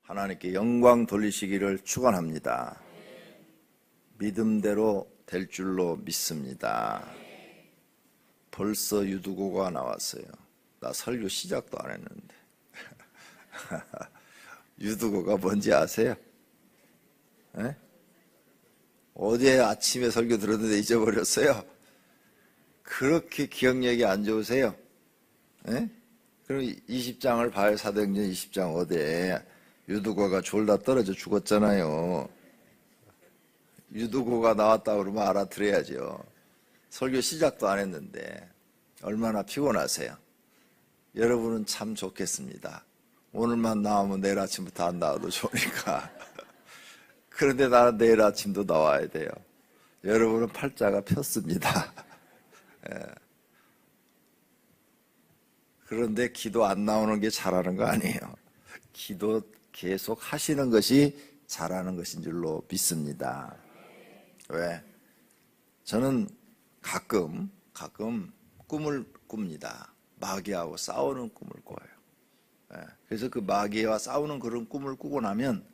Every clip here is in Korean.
하나님께 영광 돌리시기를 축원합니다. 믿음대로 될 줄로 믿습니다. 벌써 유두고가 나왔어요. 나 설교 시작도 안 했는데. 유두고가 뭔지 아세요? 에? 어제 아침에 설교 들었는데 잊어버렸어요? 그렇게 기억력이 안 좋으세요? 에? 그럼 20장을 봐요. 사도행전 20장 어디에 유두고가 졸다 떨어져 죽었잖아요. 유두고가 나왔다 그러면 알아들어야죠. 설교 시작도 안 했는데 얼마나 피곤하세요? 여러분은 참 좋겠습니다. 오늘만 나오면 내일 아침부터 안 나와도 좋으니까. 그런데 나는 내일 아침도 나와야 돼요. 여러분은 팔자가 폈습니다. 예. 그런데 기도 안 나오는 게 잘하는 거 아니에요. 기도 계속 하시는 것이 잘하는 것인 줄로 믿습니다. 왜? 저는 가끔 꿈을 꿉니다. 마귀하고 싸우는 꿈을 꿔요. 예. 그래서 그 마귀와 싸우는 그런 꿈을 꾸고 나면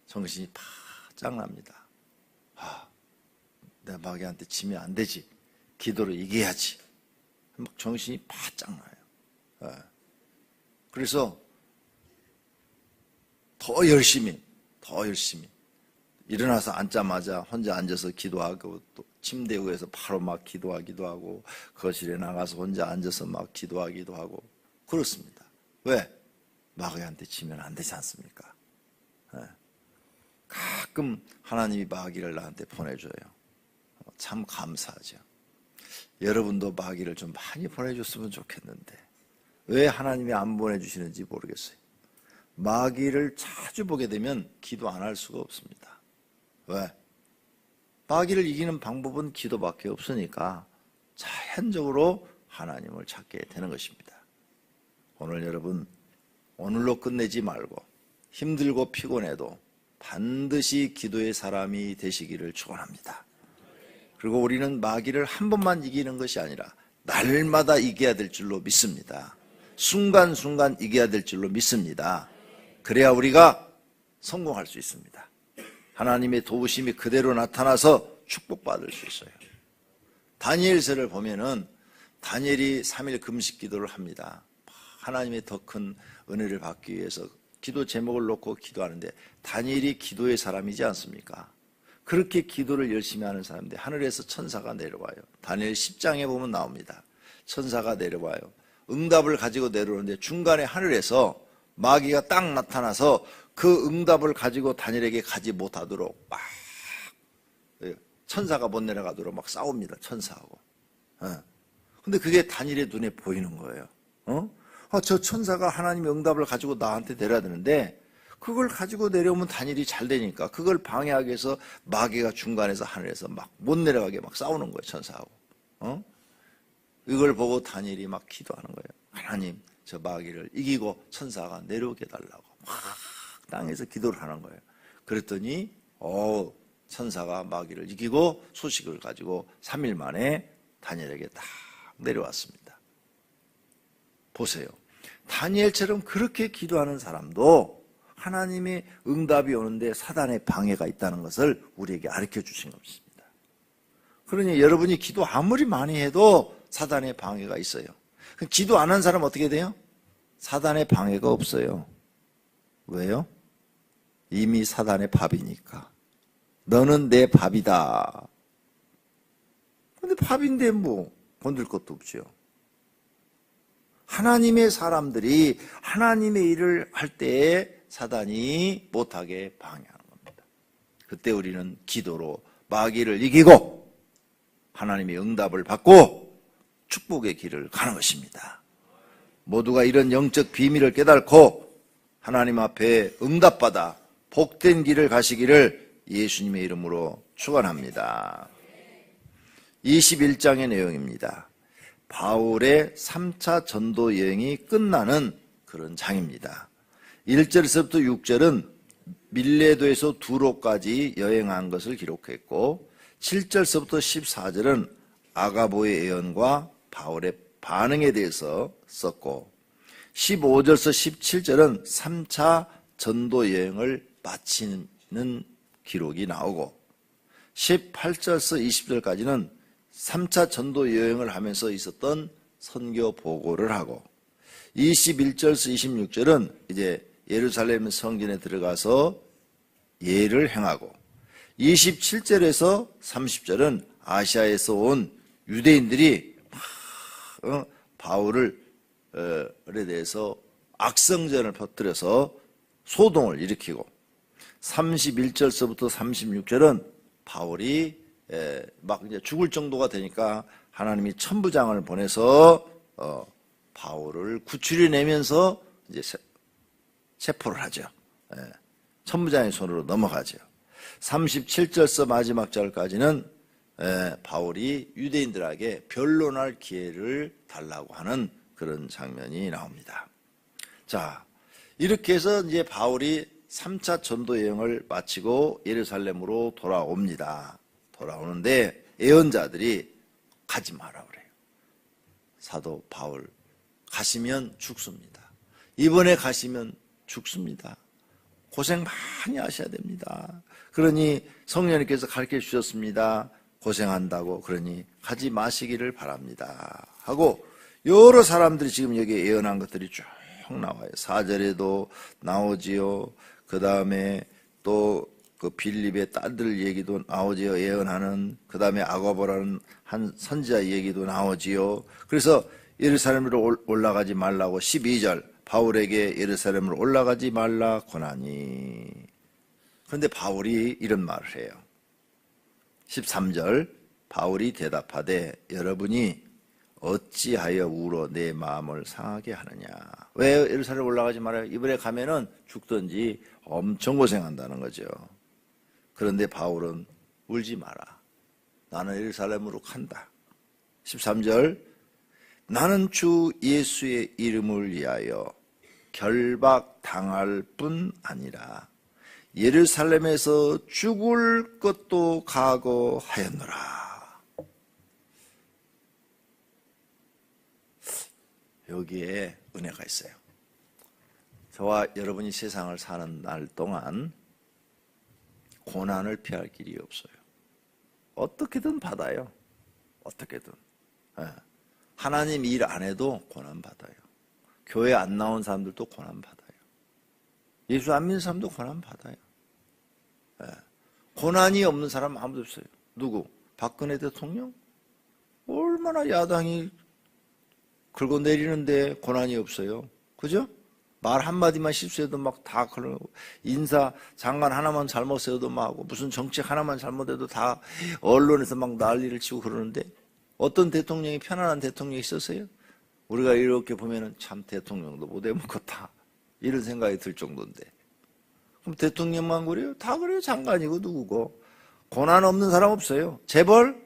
정신이 바짝 납니다. 내가 마귀한테 지면 안 되지. 기도로 이겨야지. 막 정신이 바짝 나요. 예. 그래서 더 열심히 일어나서 앉자마자 혼자 앉아서 기도하고 또 침대 위에서 바로 막 기도하기도 하고 거실에 나가서 혼자 앉아서 막 기도하기도 하고 그렇습니다. 왜? 마귀한테 지면 안 되지 않습니까? 예. 가끔 하나님이 마귀를 나한테 보내줘요. 참 감사하죠. 여러분도 마귀를 좀 많이 보내줬으면 좋겠는데 왜 하나님이 안 보내주시는지 모르겠어요. 마귀를 자주 보게 되면 기도 안 할 수가 없습니다. 왜? 마귀를 이기는 방법은 기도밖에 없으니까 자연적으로 하나님을 찾게 되는 것입니다. 오늘 여러분, 오늘로 끝내지 말고 힘들고 피곤해도 반드시 기도의 사람이 되시기를 축원합니다. 그리고 우리는 마귀를 한 번만 이기는 것이 아니라 날마다 이겨야 될 줄로 믿습니다. 순간순간 이겨야 될 줄로 믿습니다. 그래야 우리가 성공할 수 있습니다. 하나님의 도우심이 그대로 나타나서 축복받을 수 있어요. 다니엘서를 보면은 다니엘이 3일 금식 기도를 합니다. 하나님의 더 큰 은혜를 받기 위해서 기도 제목을 놓고 기도하는데 다니엘이 기도의 사람이지 않습니까? 그렇게 기도를 열심히 하는 사람인데 하늘에서 천사가 내려와요. 다니엘 10장에 보면 나옵니다. 천사가 내려와요. 응답을 가지고 내려오는데 중간에 하늘에서 마귀가 딱 나타나서 그 응답을 가지고 다니엘에게 가지 못하도록 막 천사가 못 내려가도록 막 싸웁니다. 천사하고. 근데 그게 다니엘의 눈에 보이는 거예요. 저 천사가 하나님의 응답을 가지고 나한테 내려야 되는데 그걸 가지고 내려오면 다니엘이 잘 되니까 그걸 방해하기 위해서 마귀가 중간에서 하늘에서 막 못 내려가게 막 싸우는 거예요. 천사하고. 이걸 보고 다니엘이 막 기도하는 거예요. 하나님, 저 마귀를 이기고 천사가 내려오게 해달라고 막 땅에서 기도를 하는 거예요. 그랬더니 천사가 마귀를 이기고 소식을 가지고 3일 만에 다니엘에게 딱 내려왔습니다. 보세요. 다니엘처럼 그렇게 기도하는 사람도 하나님의 응답이 오는데 사단의 방해가 있다는 것을 우리에게 가르쳐 주신 것입니다. 그러니 여러분이 기도 아무리 많이 해도 사단의 방해가 있어요. 기도 안 한 사람은 어떻게 돼요? 사단의 방해가 없어요. 왜요? 이미 사단의 밥이니까. 너는 내 밥이다. 근데 밥인데 뭐 건들 것도 없죠. 하나님의 사람들이 하나님의 일을 할 때에 사단이 못하게 방해하는 겁니다. 그때 우리는 기도로 마귀를 이기고 하나님의 응답을 받고 축복의 길을 가는 것입니다. 모두가 이런 영적 비밀을 깨닫고 하나님 앞에 응답받아 복된 길을 가시기를 예수님의 이름으로 축원합니다. 21장의 내용입니다. 바울의 3차 전도 여행이 끝나는 그런 장입니다. 1절에서부터 6절은 밀레도에서 두로까지 여행한 것을 기록했고 7절서부터 14절은 아가보의 예언과 바울의 반응에 대해서 썼고 15절서 17절은 3차 전도 여행을 마치는 기록이 나오고 18절서 20절까지는 3차 전도 여행을 하면서 있었던 선교 보고를 하고 21절서 26절은 이제 예루살렘 성전에 들어가서 예를 행하고 27절에서 30절은 아시아에서 온 유대인들이 바울에 대해서 악성전을 퍼뜨려서 소동을 일으키고 31절서부터 36절은 바울이 막 이제 죽을 정도가 되니까 하나님이 천부장을 보내서 바울을 구출해 내면서 이제 체포를 하죠. 천부장의 손으로 넘어가죠. 37절서 마지막 절까지는 바울이 유대인들에게 변론할 기회를 달라고 하는 그런 장면이 나옵니다. 자, 이렇게 해서 이제 바울이 3차 전도 여행을 마치고 예루살렘으로 돌아옵니다. 돌아오는데 예언자들이 가지 마라 그래요. 사도 바울 가시면 죽습니다. 이번에 가시면 죽습니다. 고생 많이 하셔야 됩니다. 그러니 성령님께서 가르쳐 주셨습니다. 고생한다고. 그러니 가지 마시기를 바랍니다. 하고 여러 사람들이 지금 여기에 예언한 것들이 쭉 나와요. 4절에도 나오지요. 그 다음에 또 그 빌립의 딸들 얘기도 나오지요. 예언하는. 그 다음에 아가보라는 한 선지자 얘기도 나오지요. 그래서 예루살렘으로 올라가지 말라고 12절 바울에게 예루살렘으로 올라가지 말라 권하니. 그런데 바울이 이런 말을 해요. 13절 바울이 대답하되 여러분이 어찌하여 울어 내 마음을 상하게 하느냐. 왜 예루살렘 올라가지 말아요? 이번에 가면은 죽든지 엄청 고생한다는 거죠. 그런데 바울은 울지 마라. 나는 예루살렘으로 간다. 13절 나는 주 예수의 이름을 위하여 결박당할 뿐 아니라 예루살렘에서 죽을 것도 각오하였노라. 여기에 은혜가 있어요. 저와 여러분이 세상을 사는 날 동안 고난을 피할 길이 없어요. 어떻게든 받아요. 어떻게든. 하나님 일 안 해도 고난 받아요. 교회 안 나온 사람들도 고난 받아요. 예수 안 믿는 사람도 고난 받아요. 고난이 없는 사람 아무도 없어요. 누구? 박근혜 대통령? 얼마나 야당이 긁어내리는데 고난이 없어요. 그죠? 말 한마디만 실수해도 막 다 그러고, 인사 장관 하나만 잘못해도 막 하고, 무슨 정책 하나만 잘못해도 다 언론에서 막 난리를 치고 그러는데, 어떤 대통령이 편안한 대통령이 있었어요? 우리가 이렇게 보면은 참 대통령도 못 해먹었다. 이런 생각이 들 정도인데. 그럼 대통령만 그래요? 다 그래요. 장관이고 누구고. 고난 없는 사람 없어요. 재벌?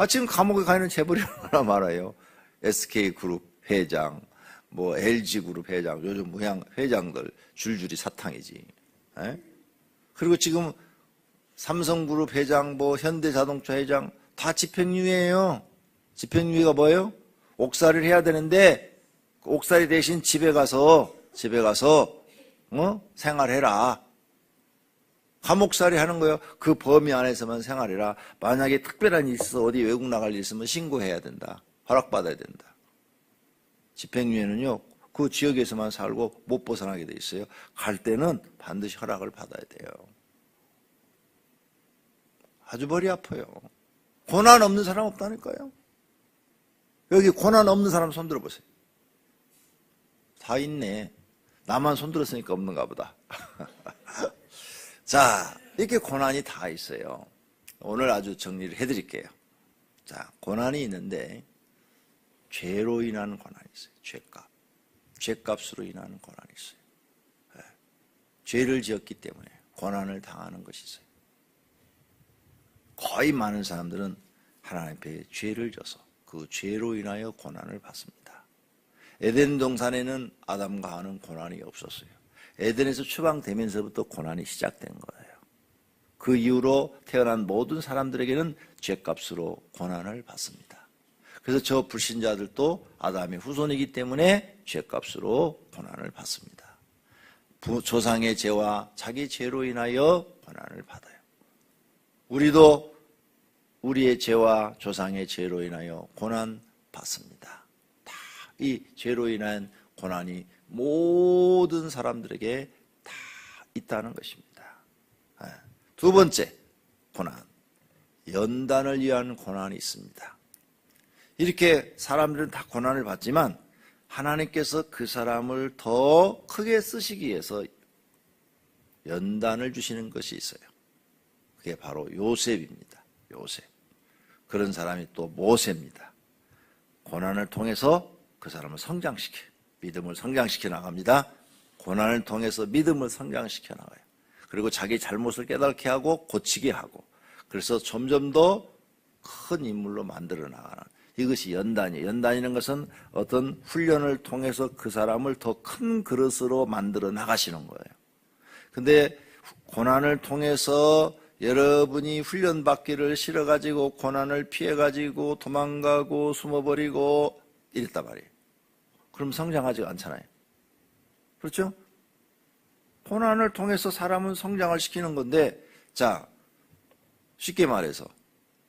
지금 감옥에 가 있는 재벌이 얼마나 많아요. SK그룹 회장, 뭐 LG그룹 회장, 요즘 그냥 회장들 줄줄이 사탕이지. 그리고 지금 삼성그룹 회장, 뭐 현대자동차 회장 다 집행유예예요. 집행유예가 뭐예요? 옥살이를 해야 되는데 옥살이 대신 집에 가서 생활해라. 감옥살이 하는 거예요. 그 범위 안에서만 생활해라. 만약에 특별한 일 있어서 어디 외국 나갈 일 있으면 신고해야 된다. 허락받아야 된다. 집행유예는요, 그 지역에서만 살고 못 벗어나게 돼 있어요. 갈 때는 반드시 허락을 받아야 돼요. 아주 머리 아파요. 고난 없는 사람 없다니까요. 여기 고난 없는 사람 손 들어보세요. 다 있네. 나만 손 들었으니까 없는가 보다. 자, 이렇게 고난이 다 있어요. 오늘 아주 정리를 해드릴게요. 자, 고난이 있는데 죄로 인한 고난이 있어요. 죄값. 죄값으로 인한 고난이 있어요. 죄를 지었기 때문에 고난을 당하는 것이 있어요. 거의 많은 사람들은 하나님 앞에 죄를 져서 그 죄로 인하여 고난을 받습니다. 에덴 동산에는 아담과 하와는 고난이 없었어요. 에덴에서 추방되면서부터 고난이 시작된 거예요. 그 이후로 태어난 모든 사람들에게는 죄값으로 고난을 받습니다. 그래서 저 불신자들도 아담의 후손이기 때문에 죄값으로 고난을 받습니다. 조상의 죄와 자기 죄로 인하여 고난을 받아요. 우리도 우리의 죄와 조상의 죄로 인하여 고난 받습니다. 다 이 죄로 인한 고난이 모든 사람들에게 다 있다는 것입니다. 두 번째 고난, 연단을 위한 고난이 있습니다. 이렇게 사람들은 다 고난을 받지만 하나님께서 그 사람을 더 크게 쓰시기 위해서 연단을 주시는 것이 있어요. 그게 바로 요셉입니다. 요셉. 그런 사람이 또 모세입니다. 고난을 통해서 그 사람을 성장시켜, 믿음을 성장시켜 나갑니다. 고난을 통해서 믿음을 성장시켜 나가요. 그리고 자기 잘못을 깨닫게 하고 고치게 하고, 그래서 점점 더 큰 인물로 만들어 나가는, 이것이 연단이에요. 연단이라는 것은 어떤 훈련을 통해서 그 사람을 더 큰 그릇으로 만들어 나가시는 거예요. 근데 고난을 통해서 여러분이 훈련받기를 싫어가지고 고난을 피해가지고 도망가고 숨어버리고 이랬단 말이에요. 그럼 성장하지 않잖아요. 그렇죠? 고난을 통해서 사람은 성장을 시키는 건데, 자, 쉽게 말해서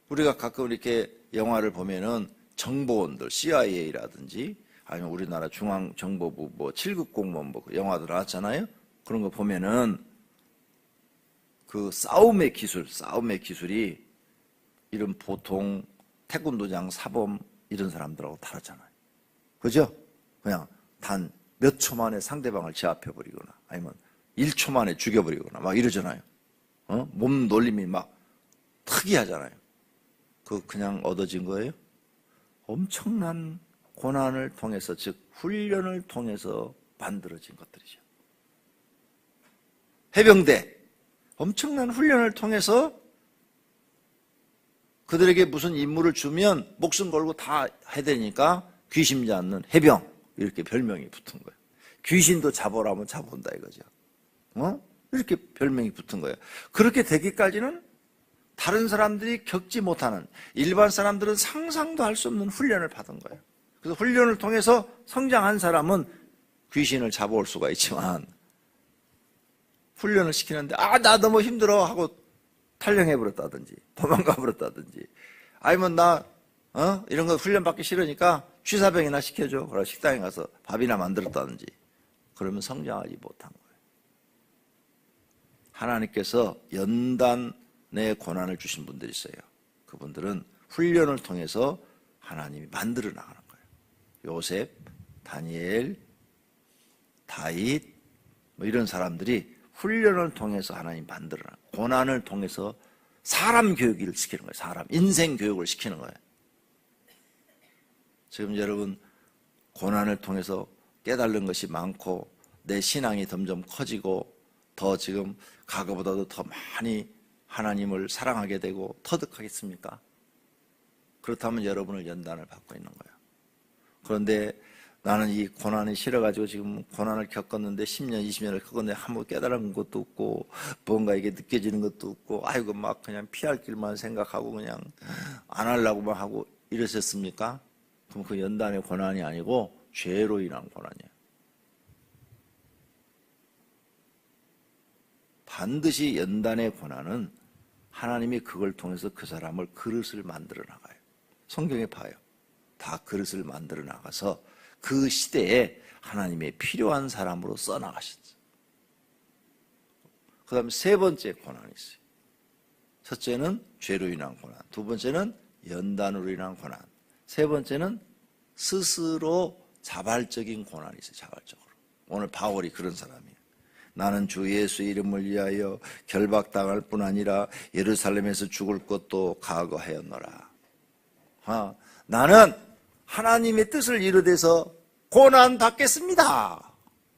우리가 가끔 이렇게 영화를 보면은 정보원들, CIA라든지 아니면 우리나라 중앙정보부 뭐 7급 공무원 뭐 영화도 나왔잖아요. 그런 거 보면은 그 싸움의 기술이 이런 보통 태권도장 사범 이런 사람들하고 다르잖아요. 그죠? 그냥 단 몇 초 만에 상대방을 제압해버리거나 아니면 1초 만에 죽여버리거나 막 이러잖아요. 몸 놀림이 막 특이하잖아요. 그냥 얻어진 거예요? 엄청난 고난을 통해서, 즉 훈련을 통해서 만들어진 것들이죠. 해병대, 엄청난 훈련을 통해서 그들에게 무슨 임무를 주면 목숨 걸고 다 해야 되니까 귀심지 않는 해병, 이렇게 별명이 붙은 거예요. 귀신도 잡으라면 잡아온다 이거죠. 이렇게 별명이 붙은 거예요. 그렇게 되기까지는 다른 사람들이 겪지 못하는, 일반 사람들은 상상도 할 수 없는 훈련을 받은 거예요. 그래서 훈련을 통해서 성장한 사람은 귀신을 잡아올 수가 있지만, 훈련을 시키는데 나 너무 힘들어 하고 탈령해버렸다든지 도망가버렸다든지, 아니면 나 이런 거 훈련받기 싫으니까 취사병이나 시켜줘, 그래서 식당에 가서 밥이나 만들었다든지, 그러면 성장하지 못한 거예요. 하나님께서 연단의 고난을 주신 분들이 있어요. 그분들은 훈련을 통해서 하나님이 만들어 나가는 거예요. 요셉, 다니엘, 다윗 뭐 이런 사람들이 훈련을 통해서 하나님 만들어 나가요. 고난을 통해서 사람 교육을 시키는 거예요. 사람 인생 교육을 시키는 거예요. 지금 여러분 고난을 통해서 깨달은 것이 많고 내 신앙이 점점 커지고 더 지금 과거보다도 더 많이 하나님을 사랑하게 되고 터득하겠습니까? 그렇다면 여러분을 연단을 받고 있는 거예요. 그런데 나는 이 고난이 싫어가지고 지금 고난을 겪었는데 10년, 20년을 겪었는데 한번 깨달은 것도 없고 뭔가 이게 느껴지는 것도 없고, 아이고 막 그냥 피할 길만 생각하고 그냥 안 하려고만 하고 이러셨습니까? 그럼 그 연단의 고난이 아니고 죄로 인한 고난이에요. 반드시 연단의 고난은 하나님이 그걸 통해서 그 사람을 그릇을 만들어 나가요. 성경에 봐요. 다 그릇을 만들어 나가서 그 시대에 하나님의 필요한 사람으로 써나가셨어요. 그 다음에 세 번째 고난이 있어요. 첫째는 죄로 인한 고난, 두 번째는 연단으로 인한 고난, 세 번째는 스스로 자발적인 고난이 있어요. 자발적으로. 오늘 바울이 그런 사람이에요. 나는 주 예수 이름을 위하여 결박당할 뿐 아니라 예루살렘에서 죽을 것도 각오하였노라. 나는 하나님의 뜻을 이루돼서 고난 받겠습니다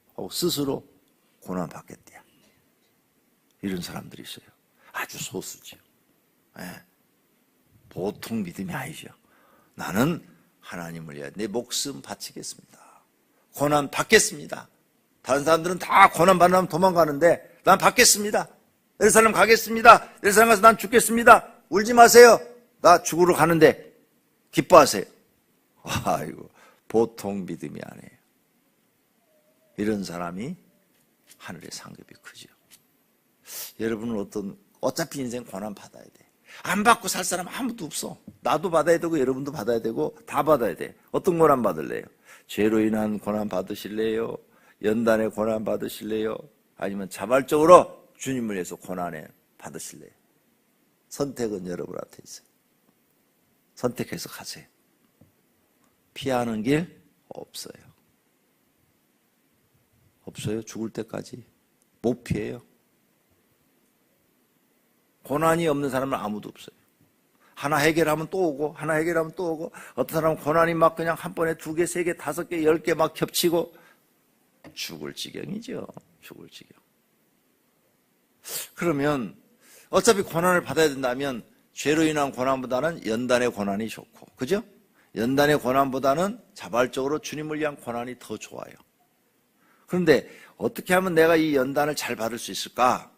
하고 스스로 고난 받겠대요. 이런 사람들이 있어요. 아주 소수죠. 보통 믿음이 아니죠. 나는 하나님을 위하여 내 목숨 바치겠습니다. 고난 받겠습니다. 다른 사람들은 다 고난 받으면 도망가는데 난 받겠습니다. 예루살렘 가겠습니다. 예루살렘 가서 난 죽겠습니다. 울지 마세요. 나 죽으러 가는데 기뻐하세요. 아이고, 보통 믿음이 아니에요. 이런 사람이 하늘의 상급이 크죠. 여러분은 어차피 인생 고난 받아야 돼. 안 받고 살 사람 아무도 없어. 나도 받아야 되고 여러분도 받아야 되고 다 받아야 돼. 어떤 고난 받을래요? 죄로 인한 고난 받으실래요? 연단의 고난 받으실래요? 아니면 자발적으로 주님을 위해서 고난에 받으실래요? 선택은 여러분한테 있어요. 선택해서 가세요. 피하는 길 없어요. 없어요. 죽을 때까지 못 피해요. 고난이 없는 사람은 아무도 없어요. 하나 해결하면 또 오고 하나 해결하면 또 오고 어떤 사람은 고난이 막 그냥 한 번에 2개, 3개, 5개, 10개 막 겹치고 죽을 지경이죠. 죽을 지경. 그러면 어차피 고난을 받아야 된다면 죄로 인한 고난보다는 연단의 고난이 좋고, 그죠? 연단의 고난보다는 자발적으로 주님을 위한 고난이 더 좋아요. 그런데 어떻게 하면 내가 이 연단을 잘 받을 수 있을까?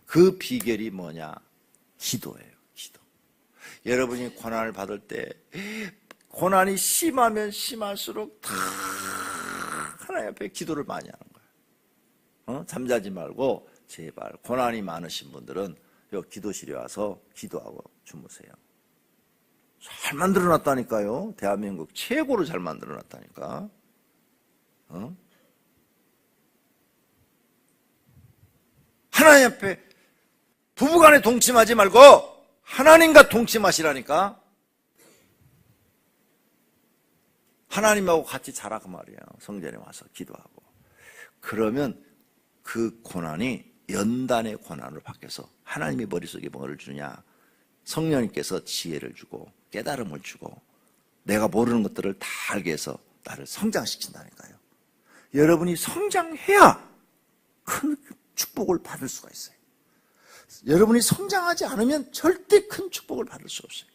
그 비결이 뭐냐? 기도예요. 기도. 여러분이 고난을 받을 때 고난이 심하면 심할수록 다 하나님 앞에 기도를 많이 하는 거예요. 잠자지 말고 제발 고난이 많으신 분들은 요 기도실에 와서 기도하고 주무세요. 잘 만들어놨다니까요. 대한민국 최고로 잘 만들어놨다니까. 하나님 앞에 부부간에 동침하지 말고 하나님과 동침하시라니까. 하나님하고 같이 자라 그 말이에요. 성전에 와서 기도하고. 그러면 그 고난이 연단의 고난으로 바뀌어서 하나님이 머릿속에 뭐를 주냐? 성령님께서 지혜를 주고 깨달음을 주고 내가 모르는 것들을 다 알게 해서 나를 성장시킨다니까요. 여러분이 성장해야 큰 축복을 받을 수가 있어요. 여러분이 성장하지 않으면 절대 큰 축복을 받을 수 없어요.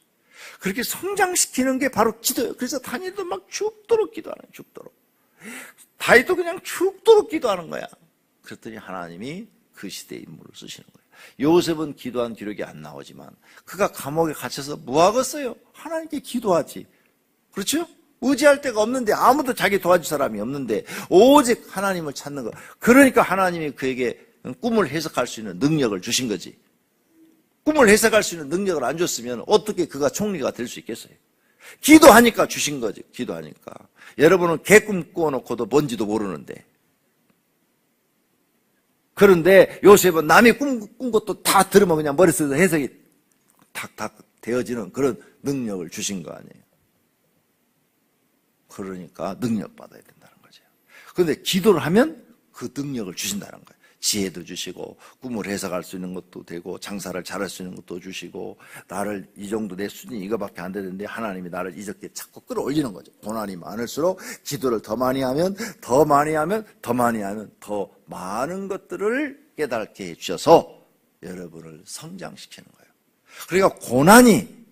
그렇게 성장시키는 게 바로 기도예요. 그래서 다니엘도 막 죽도록 기도하는 거예요. 죽도록. 다윗도 그냥 죽도록 기도하는 거야. 그랬더니 하나님이 그 시대의 인물을 쓰시는 거예요. 요셉은 기도한 기록이 안 나오지만 그가 감옥에 갇혀서 뭐 하겠어요? 하나님께 기도하지. 그렇죠? 의지할 데가 없는데, 아무도 자기 도와줄 사람이 없는데 오직 하나님을 찾는 거. 그러니까 하나님이 그에게 꿈을 해석할 수 있는 능력을 주신 거지. 꿈을 해석할 수 있는 능력을 안 줬으면 어떻게 그가 총리가 될 수 있겠어요? 기도하니까 주신 거지. 기도하니까. 여러분은 개꿈 꾸어놓고도 뭔지도 모르는데, 그런데 요셉은 남이 꾼 것도 다 들으면 그냥 머릿속에서 해석이 탁탁 되어지는 그런 능력을 주신 거 아니에요. 그러니까 능력 받아야 된다는 거죠. 그런데 기도를 하면 그 능력을 주신다는 거예요. 지혜도 주시고 꿈을 해석할 수 있는 것도 되고 장사를 잘할 수 있는 것도 주시고, 나를 이 정도 내 수준이 이거밖에 안 되는데 하나님이 나를 이렇게 자꾸 끌어올리는 거죠. 고난이 많을수록 기도를 더 많이 하면 더 많이 하면 더 많이 하면 더 많은 것들을 깨닫게 해주셔서 여러분을 성장시키는 거예요. 그러니까 고난이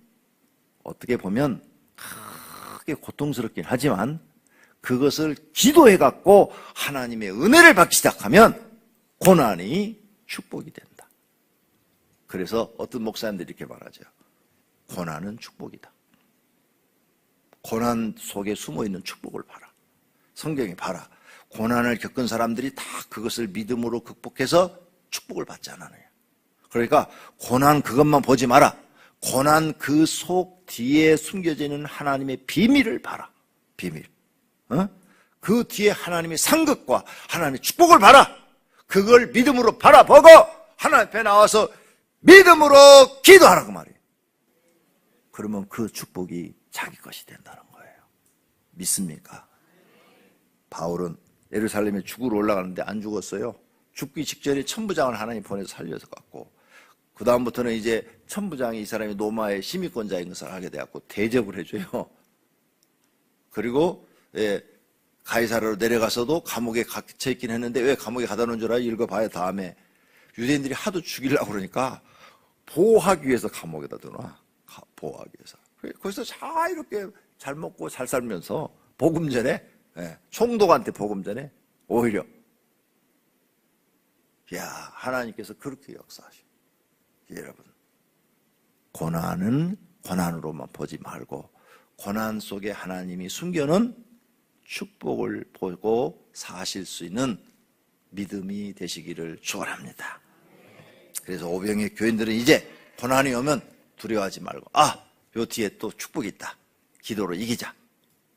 어떻게 보면 크게 고통스럽긴 하지만 그것을 기도해갖고 하나님의 은혜를 받기 시작하면 고난이 축복이 된다. 그래서 어떤 목사님들이 이렇게 말하죠. 고난은 축복이다. 고난 속에 숨어있는 축복을 봐라. 성경에 봐라. 고난을 겪은 사람들이 다 그것을 믿음으로 극복해서 축복을 받지 않아요. 그러니까 고난 그것만 보지 마라. 고난 그 속 뒤에 숨겨져 있는 하나님의 비밀을 봐라. 비밀. 그 뒤에 하나님의 상급과 하나님의 축복을 봐라. 그걸 믿음으로 바라보고 하나님 앞에 나와서 믿음으로 기도하라고 말이에요. 그러면 그 축복이 자기 것이 된다는 거예요. 믿습니까? 바울은 예루살렘에 죽으러 올라가는데 안 죽었어요. 죽기 직전에 천부장을 하나님 보내서 살려서 갔고, 그 다음부터는 이제 천부장이 이 사람이 로마의 시민권자인 것을 알게 돼갖고 대접을 해줘요. 그리고 가이사라로 내려가서도 감옥에 갇혀 있긴 했는데, 왜 감옥에 가다 놓은 줄 알아요? 읽어봐요. 다음에 유대인들이 하도 죽이려고 그러니까 보호하기 위해서 감옥에다 넣어놔. 보호하기 위해서. 거기서 잘 이렇게 잘 먹고 잘 살면서 복음 전에, 총독한테 복음 전에 오히려, 야, 하나님께서 그렇게 역사하셔. 여러분, 고난은 고난으로만 보지 말고 고난 속에 하나님이 숨겨놓은 축복을 보고 사실 수 있는 믿음이 되시기를 축원합니다. 그래서 오병의 교인들은 이제 고난이 오면 두려워하지 말고 요 뒤에 또 축복이 있다. 기도로 이기자.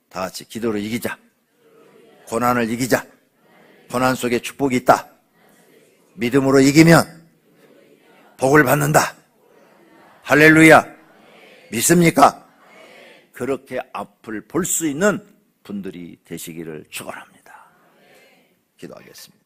다 같이 기도로 이기자. 고난을 이기자. 고난 속에 축복이 있다. 믿음으로 이기면 복을 받는다. 할렐루야. 믿습니까? 그렇게 앞을 볼 수 있는 분들이 되시기를 축원합니다. 기도하겠습니다.